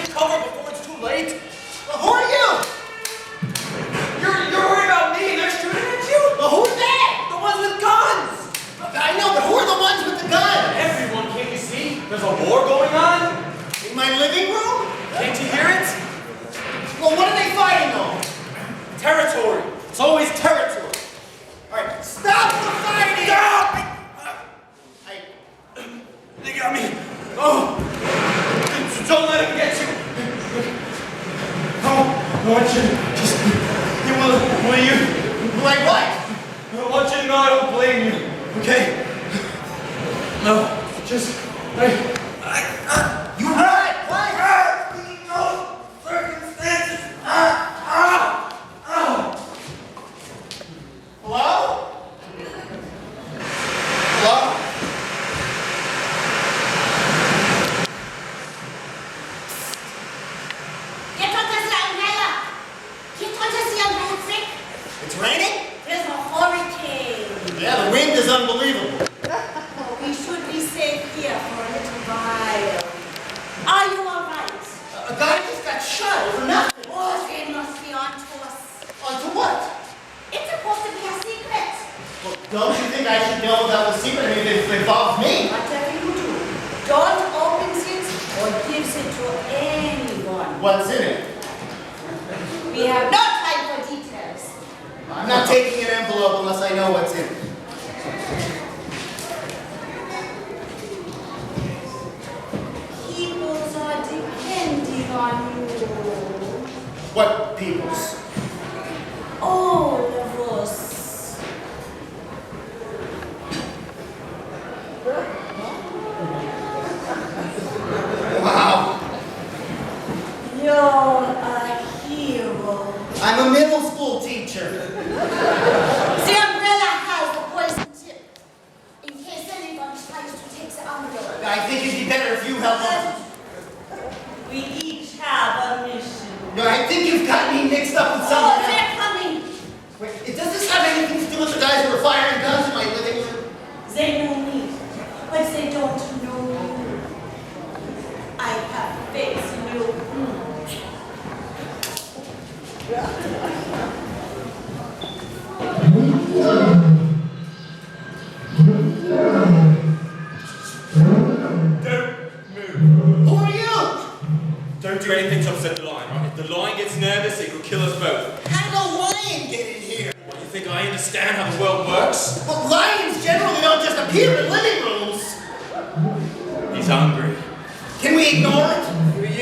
take cover before it's too late. Well, who are you? You're worried about me. They're shooting at you. Well, who's that? The ones with guns. I know, but who are the ones with the guns? Everyone, can't you see? There's a war going on. In my living room? Can't you hear it? Well, what are they fighting over? Territory. It's always territory. All right, stop the fighting! Stop! They got me. Oh! Don't let him get you. I want you to just... Will you? Like what? I want you to know I don't blame you. Okay? No. Just... You what? What? No circumstances. Hello? Hello? It's raining? There's a hurricane. Yeah, the wind is unbelievable. Oh, we should be safe here for a little while. Are you all right? A guy just got shot over nothing. Oh, they must be on to us. Onto what? It's supposed to be a secret. Well, don't you think I should know about the secret? I mean, if it involves me. Whatever you do, don't open it or give it to anyone. What's in it? We have no time for details. I'm not taking an envelope unless I know what's in it. Peoples are depending on you. What peoples? All of us. Wow. You're a hero. I'm a middle school teacher. The umbrella has the poison tip. In case anyone tries to take the umbrella. I think it'd be better if you help us. We each have a mission. No, I think you've got me mixed up with Oh, someone else. they're coming. Wait, does this have anything to do with the guys who were firing guns in my living room? They know me, but they don't know you. I have faith in you. Who are you? Don't do anything to upset the lion, right? If the lion gets nervous, it could kill us both. How did a lion get in here? What, you think I understand how the world works? Well, lions generally don't just appear in living rooms. He's hungry. Can we ignore it?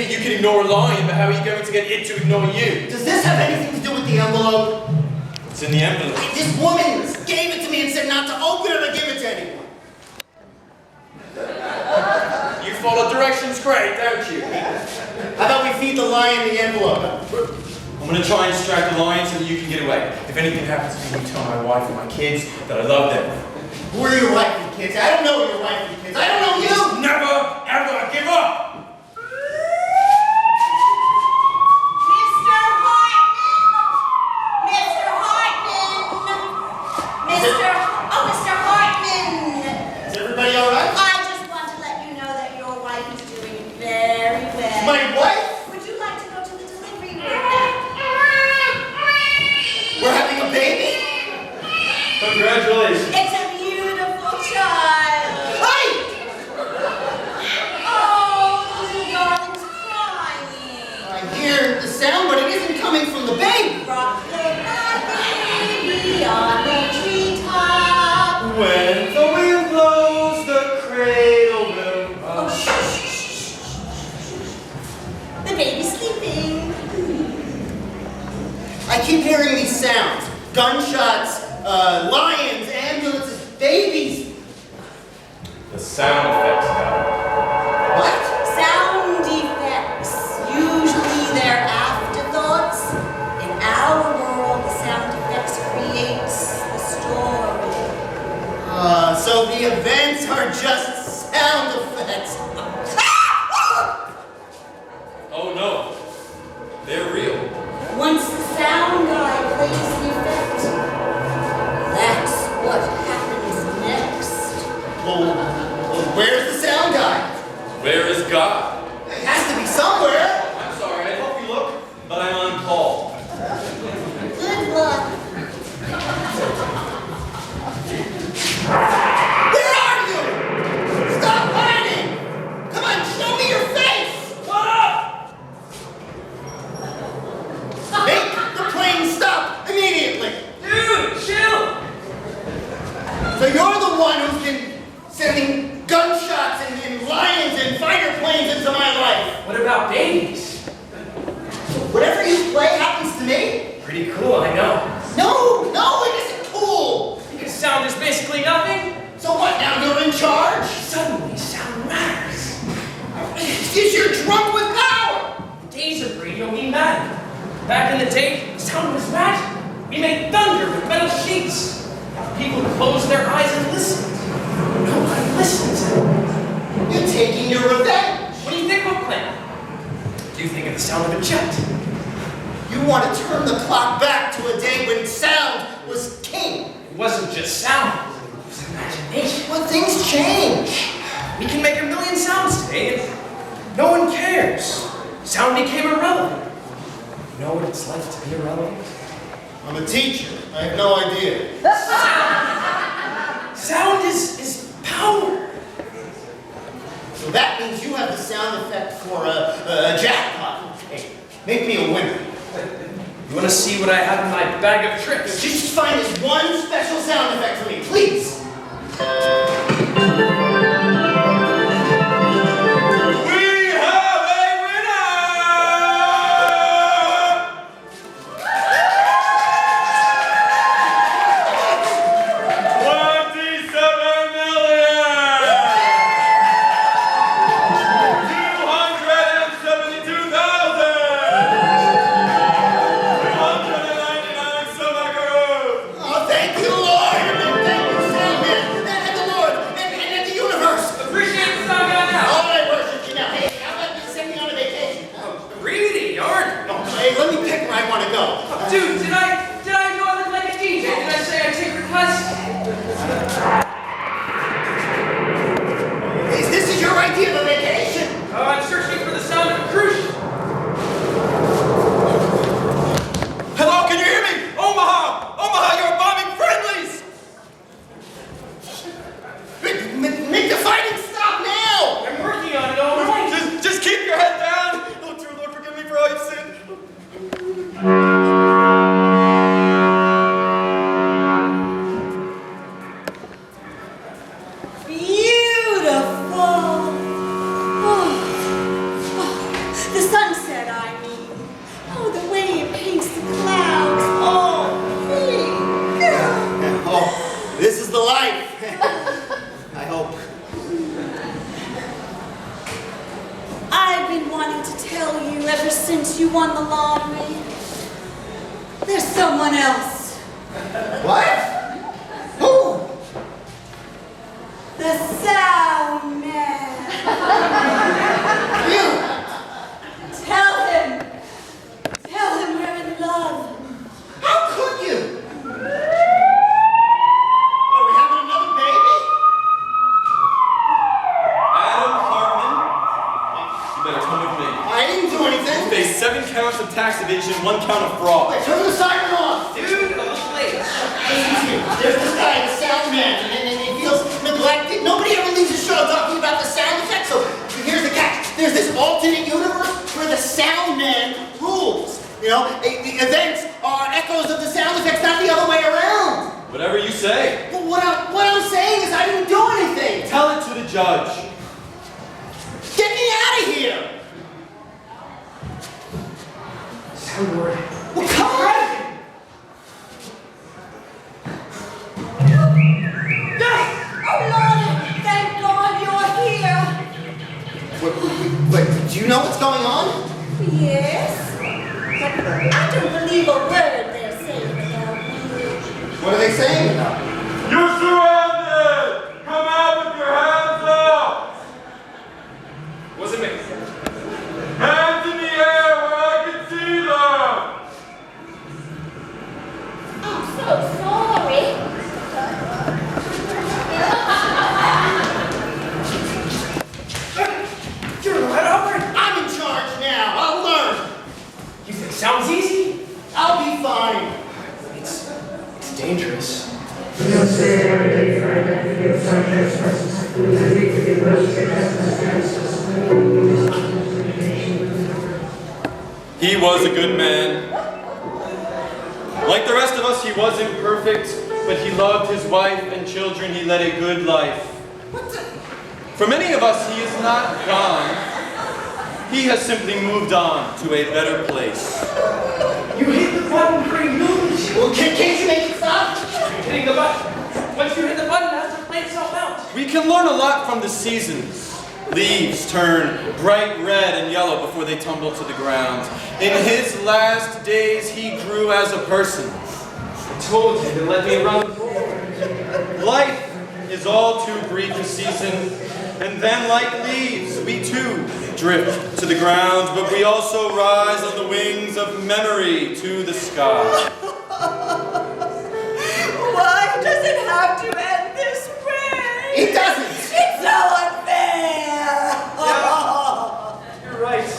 You can ignore a lion, but how are you going to get it to ignore you? Does this have anything to do with the envelope? It's in the envelope. This woman gave it to me and said not to open it or give it to anyone. You follow directions great, don't you? How about we feed the lion the envelope? I'm going to try and distract the lion so that you can get away. If anything happens to me, you tell my wife and my kids that I love them. Who are your wife and kids? I don't know your wife and kids. I don't know you! Just never, ever give up! Mr. Hartman! Mr. Hartman! Is everybody all right? I just want to let you know that your wife is doing very well. My wife? Would you like to go to the delivery room now? We're having a baby? Congratulations. It's a beautiful child. Hey! Oh, little darling's crying. I hear the sound, but it isn't coming from the baby. Rock the baby on the treetop. When the wind blows, the cradle will Oh, rock. shh, shh, shh, shh. The baby's sleeping. I keep hearing these sounds. Gunshots, lions, ambulances, babies. The sound effects now. What? Sound effects. Usually they're afterthoughts. In our world, the sound effects creates the story. So the events are just sound effects. Oh no, they're real. Once the sound guy plays the effect, that's what happens next. Well, where's the sound guy? Where is God? It has to be somewhere. So you're the one who's been sending gunshots and lions and fighter planes into my life. What about babies? Whatever you play happens to me? Pretty cool, I know. No, it isn't cool. Because sound is basically nothing. So what, now you're in charge? Suddenly, sound matters. Because you're drunk with power. The days of radio mean magic. Back in the day, sound was magic. We made thunder with metal sheets. People closed their eyes and listened. Nobody listens anymore. You're taking your revenge. What do you think we'll plan? Do you think of the sound of a jet? You want to turn the clock back to a day when sound was king. It wasn't just sound. It was imagination. Well, things change. We can make a million sounds today and no one cares. Sound became irrelevant. You know what it's like to be irrelevant? I'm a teacher. I have no idea. Sound is power. So that means you have the sound effect for a jackpot. Hey, make me a winner. You want to see what I have in my bag of tricks? Just find this one special sound effect for me, please. Dude, did I know I look like a DJ? Did I say I take requests? This is your idea of a vacation? Oh, I'm searching for the sound of a cruise ship. Hello, can you hear me? Omaha! Omaha, you're bombing friendlies! Make the fighting stop now! I'm working on it, all right. Just keep your head down! Oh, dear Lord, forgive me for all you've sinned. This is the life. I hope. I've been wanting to tell you ever since you won the lottery. There's someone else. What? Who? The sound man. You? Tell him we're in love. How could you? Face 7 counts of tax evasion, 1 count of fraud. Wait, turn the siren off! Dude, a little late. There's this guy, the sound man, and he feels neglected. Nobody ever leaves the show talking about the sound effects, so here's the catch. There's this alternate universe where the sound man rules. You know, the events are echoes of the sound effects, not the other way around. Whatever you say. Well, what I'm saying is I didn't do anything. Tell it to the judge. Get me out of here! Lord. Well, come on! Oh, Lord, thank God you're here. Wait, do you know what's going on? Yes, but I don't believe a word they're saying about me. What are they saying about me? You're surrounded! Come out with your hands up! Was it me? Hands in the air where I can see them! I'm so sorry. You're right over. I'm in charge now. I'll learn. You think sounds easy? I'll be fine. It's dangerous. He was a good man. Like the rest of us, he wasn't perfect, but he loved his wife and children. He led a good life. For many of us, he is not gone. He has simply moved on to a better place. You hit the button for illusion. Well, can't you make it stop? You're hitting the button. Once you hit the button, it has to play itself out. We can learn a lot from the seasons. Leaves turn bright red and yellow before they tumble to the ground. In his last days, he grew as a person. I told you to let me run forward. Life is all too brief a season, and then like leaves, we too drift to the ground, but we also rise on the wings of memory to the sky. Why does it have to end this way? It doesn't. It's so unfair. You're right.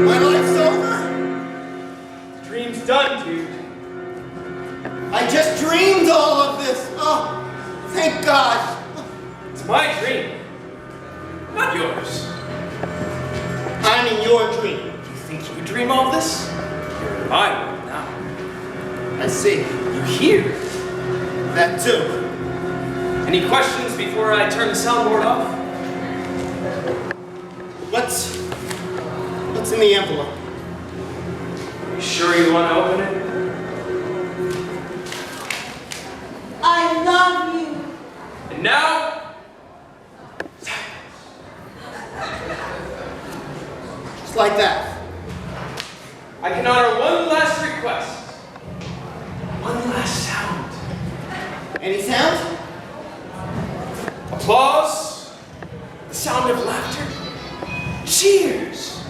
My life's over? The dream's done, dude. I just dreamed all of this. Oh, thank God. It's my dream, not yours. I'm in your dream. You think you could dream all this? You're in my world now. I see. You hear? That too. Any questions before I turn the soundboard off? What's in the envelope? You sure you want to open it? I love you. And now, Just like that. I can honor one last request. One last sound. Any sound? Applause. The sound of laughter. Cheers.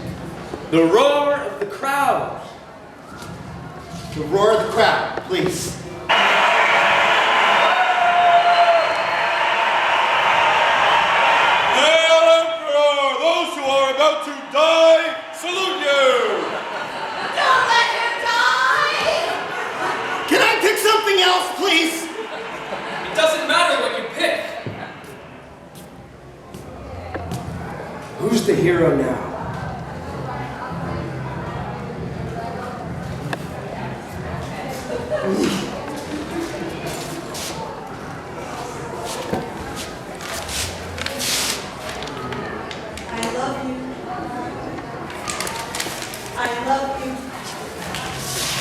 The roar of the crowd. The roar of the crowd, please. Hail Emperor! Those who are about to die, salute you! Don't let him die. Can I pick something else, please? It doesn't matter what you pick. Who's the hero now? I love you. I love you.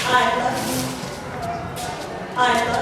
I love you. I love you.